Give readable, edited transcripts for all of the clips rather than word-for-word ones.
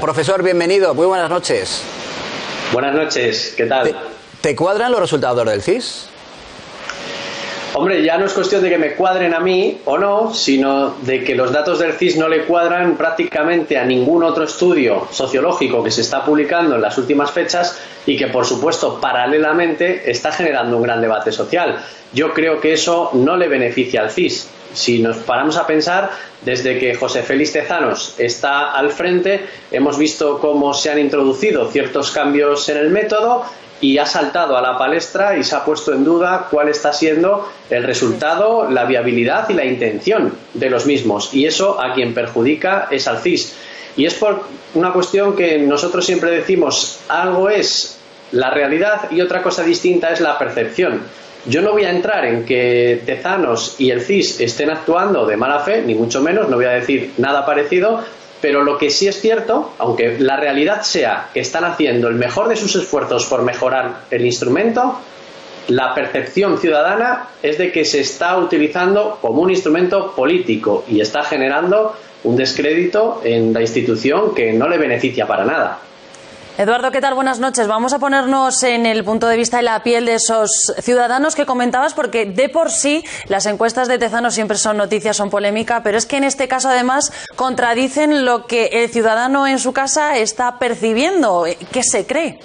Profesor, bienvenido. Muy buenas noches. Buenas noches, ¿qué tal? ¿Te cuadran los resultados del CIS? Hombre, ya no es cuestión de que me cuadren a mí o no, sino de que los datos del CIS no le cuadran prácticamente a ningún otro estudio sociológico que se está publicando en las últimas fechas y que, por supuesto, paralelamente está generando un gran debate social. Yo creo que eso no le beneficia al CIS. Si nos paramos a pensar, desde que José Félix Tezanos está al frente, hemos visto cómo se han introducido ciertos cambios en el método y ha saltado a la palestra y se ha puesto en duda cuál está siendo el resultado, la viabilidad y la intención de los mismos. Y eso a quien perjudica es al CIS. Y es por una cuestión que nosotros siempre decimos, algo es la realidad y otra cosa distinta es la percepción. Yo no voy a entrar en que Tezanos y el CIS estén actuando de mala fe, ni mucho menos, no voy a decir nada parecido, pero lo que sí es cierto, aunque la realidad sea que están haciendo el mejor de sus esfuerzos por mejorar el instrumento, la percepción ciudadana es de que se está utilizando como un instrumento político y está generando un descrédito en la institución que no le beneficia para nada. Eduardo, ¿qué tal? Buenas noches. Vamos a ponernos en el punto de vista y la piel de esos ciudadanos que comentabas, porque de por sí las encuestas de Tezanos siempre son noticias, son polémica, pero es que en este caso además contradicen lo que el ciudadano en su casa está percibiendo. ¿Qué se cree?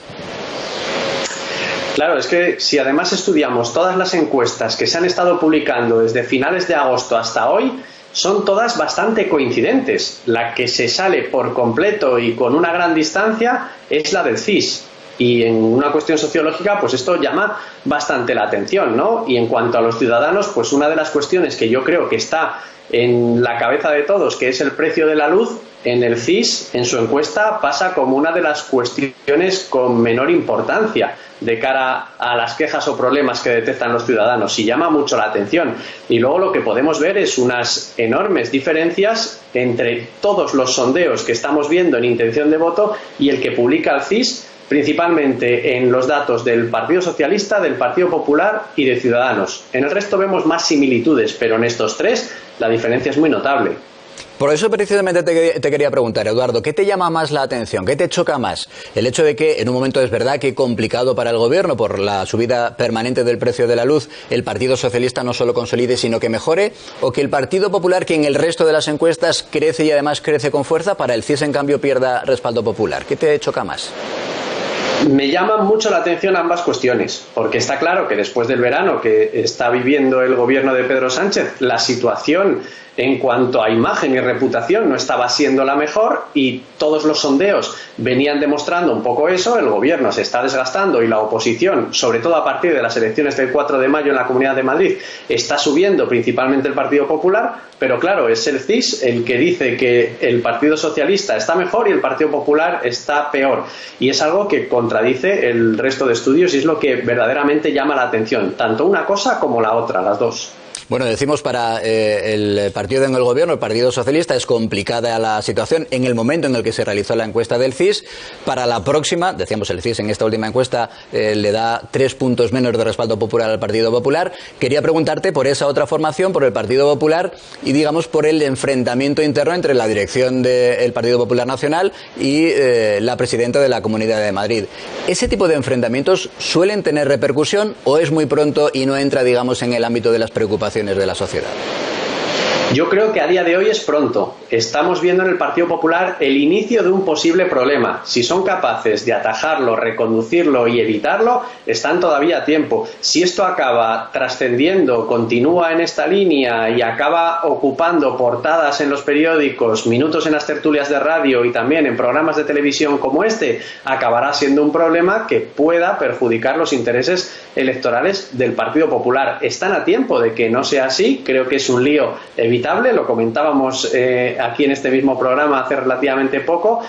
Claro, es que si además estudiamos todas las encuestas que se han estado publicando desde finales de agosto hasta hoy, son todas bastante coincidentes. La que se sale por completo y con una gran distancia es la del CIS. Y en una cuestión sociológica, pues esto llama bastante la atención, ¿no? Y en cuanto a los ciudadanos, pues una de las cuestiones que yo creo que está en la cabeza de todos, que es el precio de la luz, en el CIS, en su encuesta, pasa como una de las cuestiones con menor importancia de cara a las quejas o problemas que detectan los ciudadanos, y llama mucho la atención. Y luego lo que podemos ver es unas enormes diferencias entre todos los sondeos que estamos viendo en intención de voto y el que publica el CIS, principalmente en los datos del Partido Socialista, del Partido Popular y de Ciudadanos. En el resto vemos más similitudes, pero en estos tres la diferencia es muy notable. Por eso precisamente te quería preguntar, Eduardo, ¿qué te llama más la atención? ¿Qué te choca más? El hecho de que en un momento es verdad que complicado para el gobierno por la subida permanente del precio de la luz, el Partido Socialista no solo consolide sino que mejore, o que el Partido Popular, que en el resto de las encuestas crece y además crece con fuerza, para el CIS en cambio pierda respaldo popular? ¿Qué te choca más? Me llaman mucho la atención ambas cuestiones, porque está claro que después del verano que está viviendo el gobierno de Pedro Sánchez, la situación en cuanto a imagen y reputación no estaba siendo la mejor y todos los sondeos venían demostrando un poco eso. El gobierno se está desgastando y la oposición, sobre todo a partir de las elecciones del 4 de mayo en la Comunidad de Madrid, está subiendo, principalmente el Partido Popular, pero claro, es el CIS el que dice que el Partido Socialista está mejor y el Partido Popular está peor, y es algo que contradice el resto de estudios y es lo que verdaderamente llama la atención, tanto una cosa como la otra, las dos. Bueno, decimos para el partido en el gobierno, el Partido Socialista, es complicada la situación en el momento en el que se realizó la encuesta del CIS. Para la próxima, decíamos, el CIS en esta última encuesta le da 3 puntos menos de respaldo popular al Partido Popular. Quería preguntarte por esa otra formación, por el Partido Popular y, digamos, por el enfrentamiento interno entre la dirección del Partido Popular Nacional y la presidenta de la Comunidad de Madrid. ¿Ese tipo de enfrentamientos suelen tener repercusión o es muy pronto y no entra, digamos, en el ámbito de las preocupaciones de la sociedad? Yo creo que a día de hoy es pronto. Estamos viendo en el Partido Popular el inicio de un posible problema. Si son capaces de atajarlo, reconducirlo y evitarlo, están todavía a tiempo. Si esto acaba trascendiendo, continúa en esta línea y acaba ocupando portadas en los periódicos, minutos en las tertulias de radio y también en programas de televisión como este, acabará siendo un problema que pueda perjudicar los intereses electorales del Partido Popular. Están a tiempo de que no sea así. Creo que es un lío evitable. Lo comentábamos aquí en este mismo programa hace relativamente poco,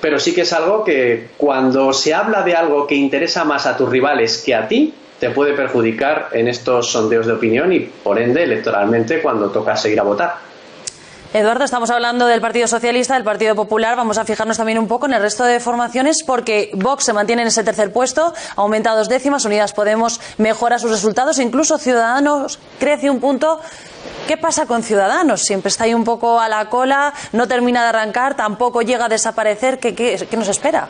pero sí que es algo que cuando se habla de algo que interesa más a tus rivales que a ti, te puede perjudicar en estos sondeos de opinión y por ende electoralmente cuando toca seguir a votar. Eduardo, estamos hablando del Partido Socialista, del Partido Popular. Vamos a fijarnos también un poco en el resto de formaciones, porque Vox se mantiene en ese tercer puesto, aumenta 2 décimas, Unidas Podemos mejora sus resultados, incluso Ciudadanos crece 1 punto. ¿Qué pasa con Ciudadanos? Siempre está ahí un poco a la cola, no termina de arrancar, tampoco llega a desaparecer. ¿Qué nos espera?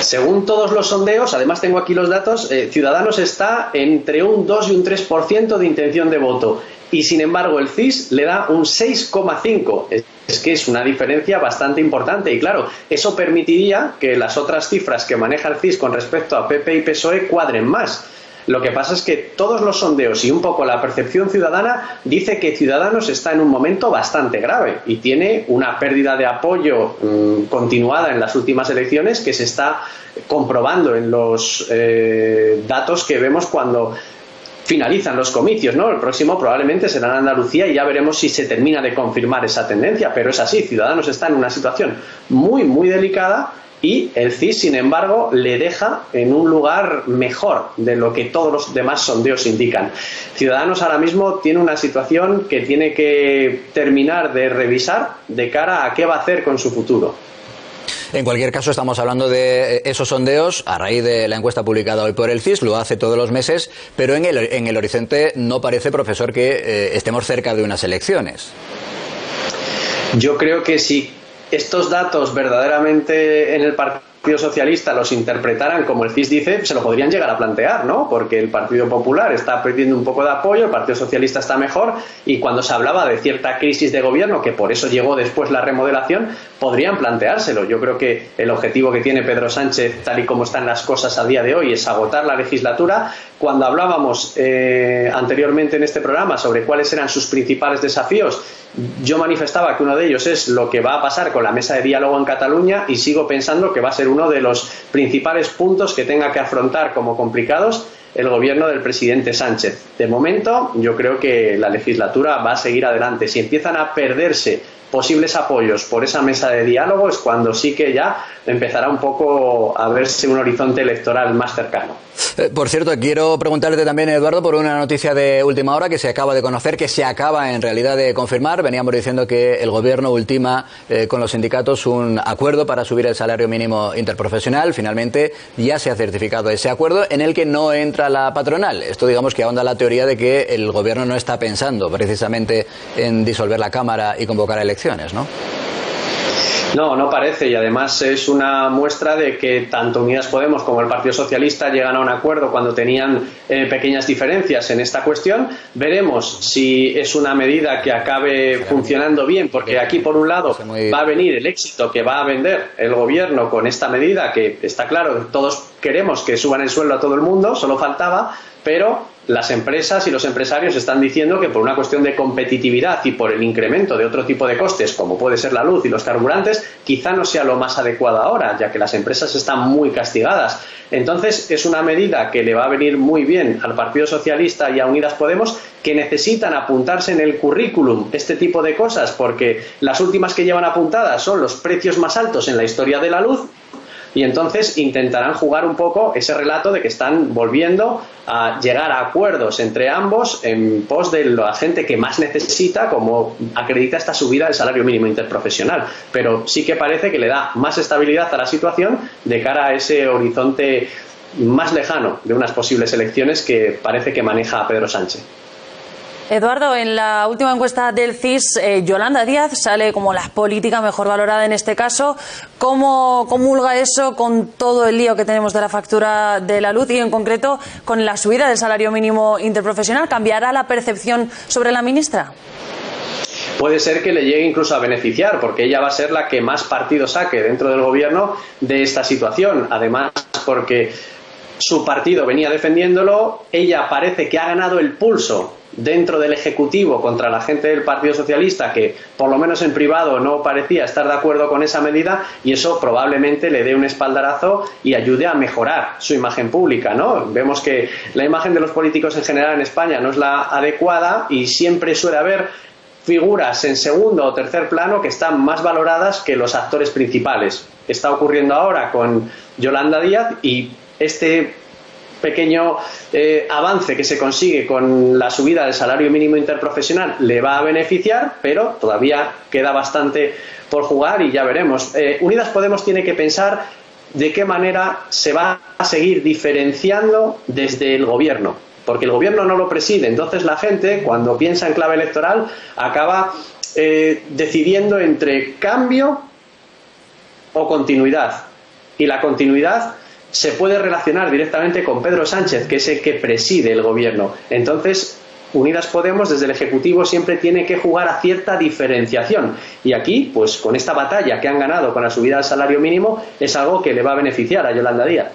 Según todos los sondeos, además tengo aquí los datos, Ciudadanos está entre un 2 y un 3% de intención de voto. Y sin embargo el CIS le da un 6,5%. Es que es una diferencia bastante importante. Y claro, eso permitiría que las otras cifras que maneja el CIS con respecto a PP y PSOE cuadren más. Lo que pasa es que todos los sondeos y un poco la percepción ciudadana dice que Ciudadanos está en un momento bastante grave y tiene una pérdida de apoyo continuada en las últimas elecciones que se está comprobando en los datos que vemos cuando finalizan los comicios, ¿no? El próximo probablemente será en Andalucía y ya veremos si se termina de confirmar esa tendencia, pero es así, Ciudadanos está en una situación muy, muy delicada. Y el CIS, sin embargo, le deja en un lugar mejor de lo que todos los demás sondeos indican. Ciudadanos ahora mismo tiene una situación que tiene que terminar de revisar de cara a qué va a hacer con su futuro. En cualquier caso, estamos hablando de esos sondeos a raíz de la encuesta publicada hoy por el CIS, lo hace todos los meses, pero en el horizonte no parece, profesor, que estemos cerca de unas elecciones. Yo creo que sí. Estos datos verdaderamente en el Partido Socialista los interpretaran como el CIS dice, se lo podrían llegar a plantear, ¿no? Porque el Partido Popular está perdiendo un poco de apoyo, el Partido Socialista está mejor y cuando se hablaba de cierta crisis de gobierno, que por eso llegó después la remodelación, podrían planteárselo. Yo creo que el objetivo que tiene Pedro Sánchez, tal y como están las cosas a día de hoy, es agotar la legislatura. Cuando hablábamos anteriormente en este programa sobre cuáles eran sus principales desafíos, yo manifestaba que uno de ellos es lo que va a pasar con la mesa de diálogo en Cataluña y sigo pensando que va a ser uno de los principales puntos que tenga que afrontar como complicados el gobierno del presidente Sánchez. De momento, yo creo que la legislatura va a seguir adelante. Si empiezan a perderse posibles apoyos por esa mesa de diálogo es cuando sí que ya empezará un poco a verse un horizonte electoral más cercano. Por cierto, quiero preguntarte también, Eduardo, por una noticia de última hora que se acaba de conocer, que se acaba en realidad de confirmar. Veníamos diciendo que el Gobierno ultima con los sindicatos un acuerdo para subir el salario mínimo interprofesional. Finalmente ya se ha certificado ese acuerdo en el que no entra la patronal. Esto, digamos, que ahonda la teoría de que el Gobierno no está pensando precisamente en disolver la Cámara y convocar elecciones, ¿no? No, no parece, y además es una muestra de que tanto Unidas Podemos como el Partido Socialista llegan a un acuerdo cuando tenían pequeñas diferencias en esta cuestión. Veremos si es una medida que acabe funcionando bien, porque aquí por un lado va a venir el éxito que va a vender el gobierno con esta medida, que está claro, todos queremos que suban el sueldo a todo el mundo, solo faltaba, pero las empresas y los empresarios están diciendo que por una cuestión de competitividad y por el incremento de otro tipo de costes, como puede ser la luz y los carburantes, quizá no sea lo más adecuado ahora, ya que las empresas están muy castigadas. Entonces, es una medida que le va a venir muy bien al Partido Socialista y a Unidas Podemos, que necesitan apuntarse en el currículum este tipo de cosas, porque las últimas que llevan apuntadas son los precios más altos en la historia de la luz, y entonces intentarán jugar un poco ese relato de que están volviendo a llegar a acuerdos entre ambos en pos de la gente que más necesita, como acredita esta subida del salario mínimo interprofesional. Pero sí que parece que le da más estabilidad a la situación de cara a ese horizonte más lejano de unas posibles elecciones que parece que maneja Pedro Sánchez. Eduardo, en la última encuesta del CIS, Yolanda Díaz sale como la política mejor valorada en este caso. ¿Cómo comulga eso con todo el lío que tenemos de la factura de la luz y en concreto con la subida del salario mínimo interprofesional? ¿Cambiará la percepción sobre la ministra? Puede ser que le llegue incluso a beneficiar, porque ella va a ser la que más partido saque dentro del gobierno de esta situación. Además, porque su partido venía defendiéndolo, ella parece que ha ganado el pulso dentro del Ejecutivo contra la gente del Partido Socialista, que por lo menos en privado no parecía estar de acuerdo con esa medida, y eso probablemente le dé un espaldarazo y ayude a mejorar su imagen pública, ¿no? Vemos que la imagen de los políticos en general en España no es la adecuada y siempre suele haber figuras en segundo o tercer plano que están más valoradas que los actores principales. Está ocurriendo ahora con Yolanda Díaz, y este pequeño avance que se consigue con la subida del salario mínimo interprofesional le va a beneficiar, pero todavía queda bastante por jugar y ya veremos. Unidas Podemos tiene que pensar de qué manera se va a seguir diferenciando desde el gobierno, porque el gobierno no lo preside. Entonces la gente, cuando piensa en clave electoral, acaba decidiendo entre cambio o continuidad. Y la continuidad se puede relacionar directamente con Pedro Sánchez, que es el que preside el gobierno. Entonces, Unidas Podemos, desde el Ejecutivo, siempre tiene que jugar a cierta diferenciación. Y aquí, pues con esta batalla que han ganado con la subida del salario mínimo, es algo que le va a beneficiar a Yolanda Díaz.